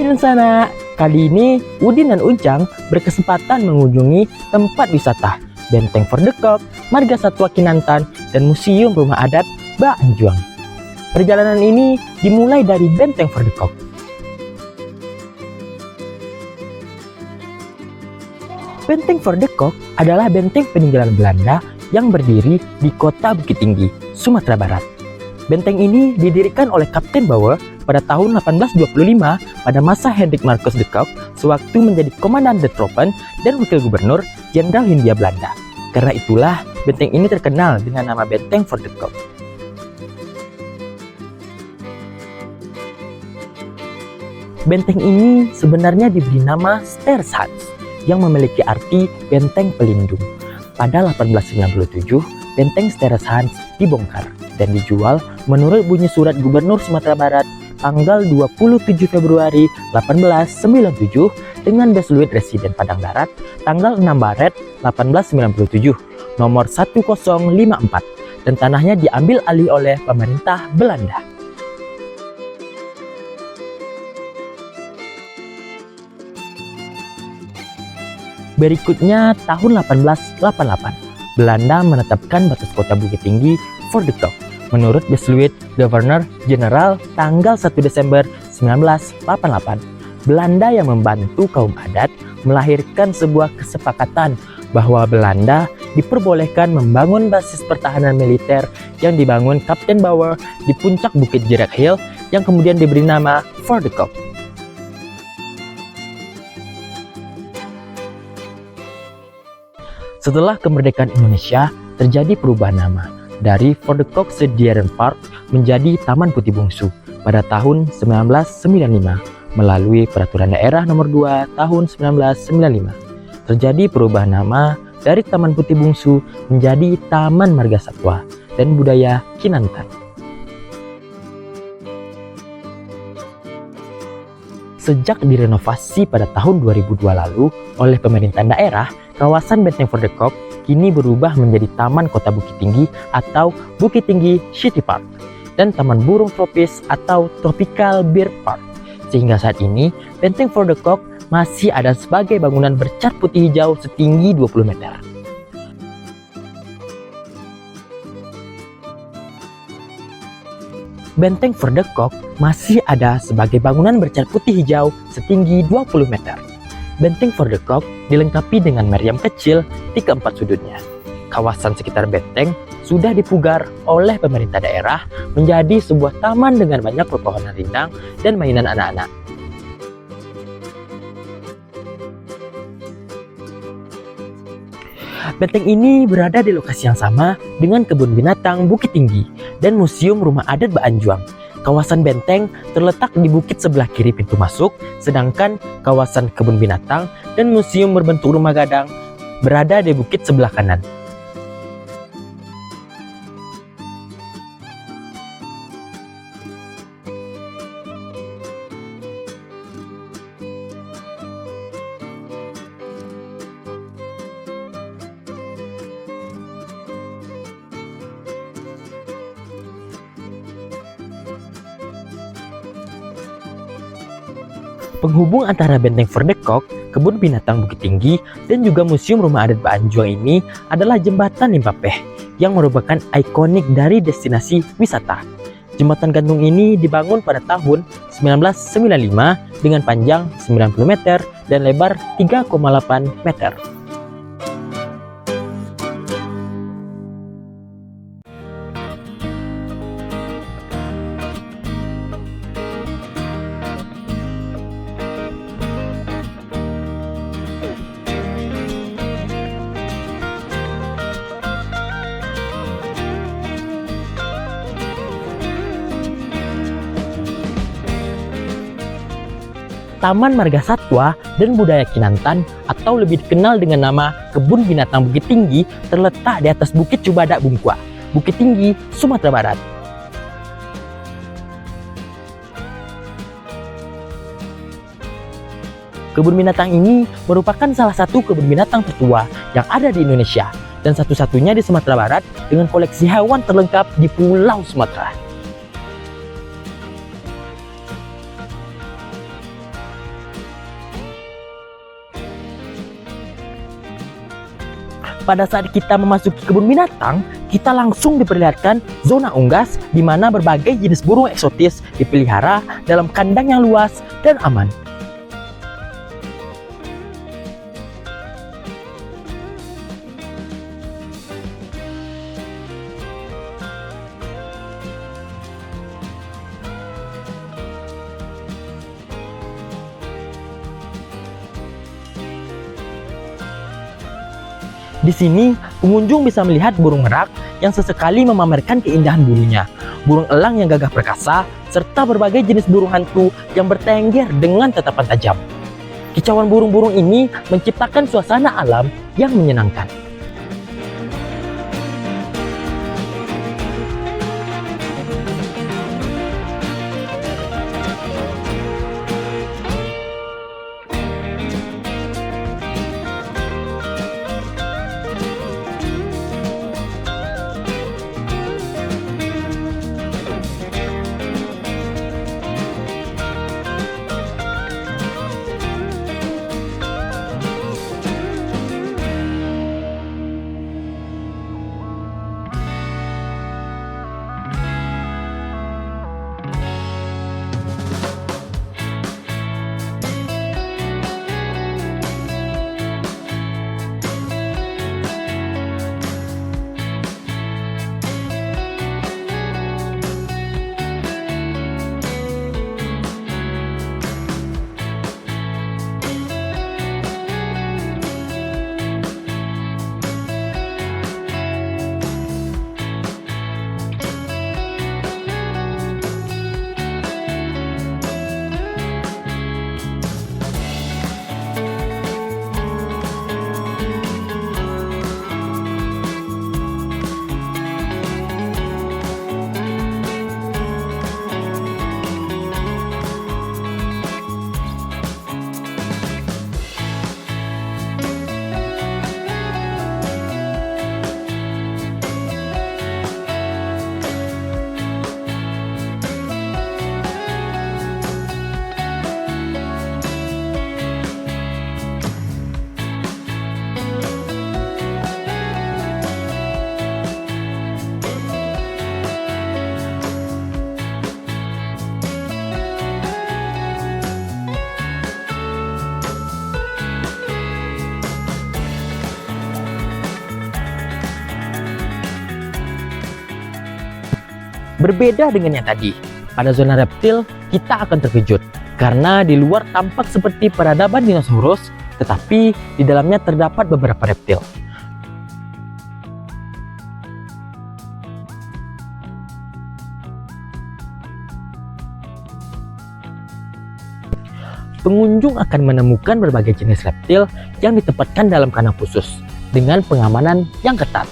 Hai Rensana, kali ini Udin dan Ujang berkesempatan mengunjungi tempat wisata Benteng Verdekok, Marga Satwa Kinantan, dan Museum Rumah Adat Baanjuang. Perjalanan ini dimulai dari Benteng Verdekok. Benteng Verdekok adalah benteng peninggalan Belanda yang berdiri di kota Bukit Tinggi, Sumatera Barat. Benteng ini didirikan oleh Kapten Bauer pada tahun 1825 pada masa Hendrik Marcus de Kock sewaktu menjadi Komandan de Tropen dan Wakil Gubernur Jenderal Hindia Belanda. Karena itulah benteng ini terkenal dengan nama Benteng Verdekok. Benteng ini sebenarnya diberi nama Stershans yang memiliki arti benteng pelindung. Pada 1897, benteng Stershans dibongkar dan dijual menurut bunyi surat Gubernur Sumatera Barat tanggal 27 Februari 1897 dengan Besluit Residen Padang Darat tanggal 6 Maret 1897 nomor 1054 dan tanahnya diambil alih oleh pemerintah Belanda. Berikutnya tahun 1888, Belanda menetapkan batas kota Bukit Tinggi Verdekok menurut Besluit Governor General tanggal 1 Desember 1988. Belanda yang membantu kaum adat melahirkan sebuah kesepakatan bahwa Belanda diperbolehkan membangun basis pertahanan militer yang dibangun Kapten Bauer di puncak Bukit Jerak Hill yang kemudian diberi nama Verdekok. Setelah kemerdekaan Indonesia, terjadi perubahan nama dari Verdekok Sedieren Park menjadi Taman Putih Bungsu pada tahun 1995 melalui Peraturan Daerah Nomor 2 Tahun 1995. Terjadi perubahan nama dari Taman Putih Bungsu menjadi Taman Marga Satwa dan Budaya Kinantan. Sejak direnovasi pada tahun 2002 lalu oleh pemerintahan daerah, kawasan Benteng Verdekok kini berubah menjadi Taman Kota Bukit Tinggi atau Bukit Tinggi City Park dan Taman Burung Tropis atau Tropical Bird Park. Sehingga saat ini, Benteng Verdekok masih ada sebagai bangunan bercat putih hijau setinggi 20 meter. Benteng Verdekok masih ada sebagai bangunan bercat putih hijau setinggi 20 meter. Benteng Verdekok dilengkapi dengan meriam kecil di keempat sudutnya. Kawasan sekitar benteng sudah dipugar oleh pemerintah daerah menjadi sebuah taman dengan banyak pepohonan rindang dan mainan anak-anak. Benteng ini berada di lokasi yang sama dengan Kebun Binatang Bukit Tinggi dan Museum Rumah Adat Baanjuang. Kawasan benteng terletak di bukit sebelah kiri pintu masuk, sedangkan kawasan kebun binatang dan museum berbentuk rumah gadang berada di bukit sebelah kanan. Penghubung antara Benteng Verdekok, Kebun Binatang Bukit Tinggi, dan juga Museum Rumah Adat Baanjuang ini adalah Jembatan Limpapeh yang merupakan ikonik dari destinasi wisata. Jembatan gantung ini dibangun pada tahun 1995 dengan panjang 90 meter dan lebar 3,8 meter. Taman Marga Satwa dan Budaya Kinantan atau lebih dikenal dengan nama Kebun Binatang Bukit Tinggi terletak di atas Bukit Cubadak Bungkwa, Bukit Tinggi, Sumatera Barat. Kebun binatang ini merupakan salah satu kebun binatang tertua yang ada di Indonesia dan satu-satunya di Sumatera Barat dengan koleksi hewan terlengkap di Pulau Sumatera. pada saat kita memasuki kebun binatang, kita langsung diperlihatkan zona unggas di mana berbagai jenis burung eksotis dipelihara dalam kandang yang luas dan aman. Di sini, pengunjung bisa melihat burung merak yang sesekali memamerkan keindahan bulunya, burung elang yang gagah perkasa, serta berbagai jenis burung hantu yang bertengger dengan tatapan tajam. Kicauan burung-burung ini menciptakan suasana alam yang menyenangkan. Berbeda dengan yang tadi, pada zona reptil kita akan terkejut karena di luar tampak seperti peradaban dinosaurus, tetapi di dalamnya terdapat beberapa reptil. Pengunjung akan menemukan berbagai jenis reptil yang ditempatkan dalam kandang khusus dengan pengamanan yang ketat.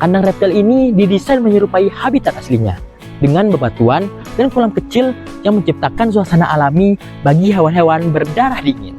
Kandang reptil ini didesain menyerupai habitat aslinya, dengan bebatuan dan kolam kecil yang menciptakan suasana alami bagi hewan-hewan berdarah dingin.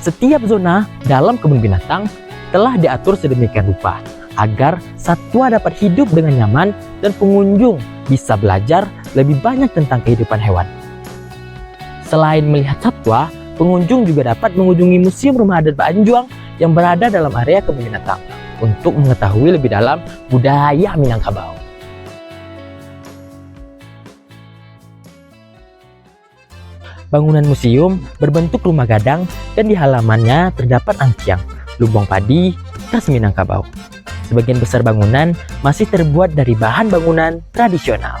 Setiap zona dalam kebun binatang telah diatur sedemikian rupa agar satwa dapat hidup dengan nyaman dan pengunjung bisa belajar lebih banyak tentang kehidupan hewan. Selain melihat satwa, pengunjung juga dapat mengunjungi Museum Rumah Adat Baanjuang yang berada dalam area kebun binatang untuk mengetahui lebih dalam budaya Minangkabau. Bangunan museum berbentuk rumah gadang dan di halamannya terdapat angkiang, lumbung padi, khas Minangkabau. Sebagian besar bangunan masih terbuat dari bahan bangunan tradisional.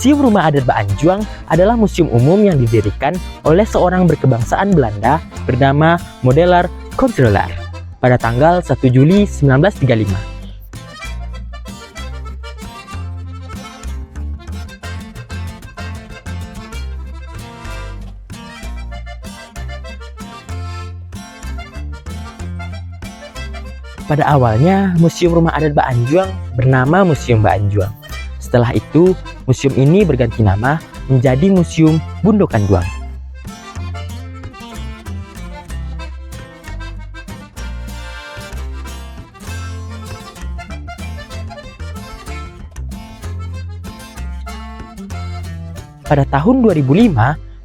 Museum Rumah Adat Baanjuang adalah museum umum yang didirikan oleh seorang berkebangsaan Belanda bernama Modeler Controller pada tanggal 1 Juli 1935. Pada awalnya, Museum Rumah Adat Baanjuang bernama Museum Baanjuang. Setelah itu, museum ini berganti nama menjadi Museum Bundokan Duang. Pada tahun 2005,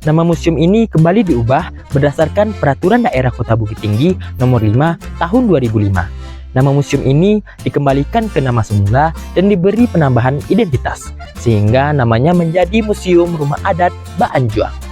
nama museum ini kembali diubah berdasarkan Peraturan Daerah Kota Bukit Tinggi Nomor 5 Tahun 2005. Nama museum ini dikembalikan ke nama semula dan diberi penambahan identitas, sehingga namanya menjadi Museum Rumah Adat Baanjuang.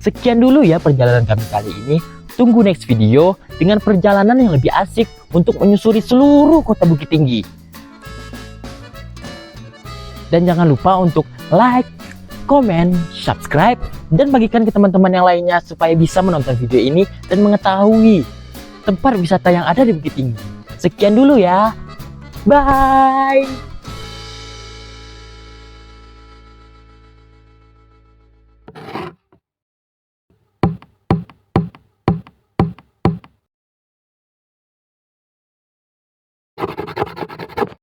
Sekian dulu ya perjalanan kami kali ini. Tunggu next video dengan perjalanan yang lebih asik untuk menyusuri seluruh kota Bukit Tinggi. Dan jangan lupa untuk like, komen, subscribe, dan bagikan ke teman-teman yang lainnya supaya bisa menonton video ini dan mengetahui tempat wisata yang ada di Bukit Tinggi. Sekian dulu ya. Bye!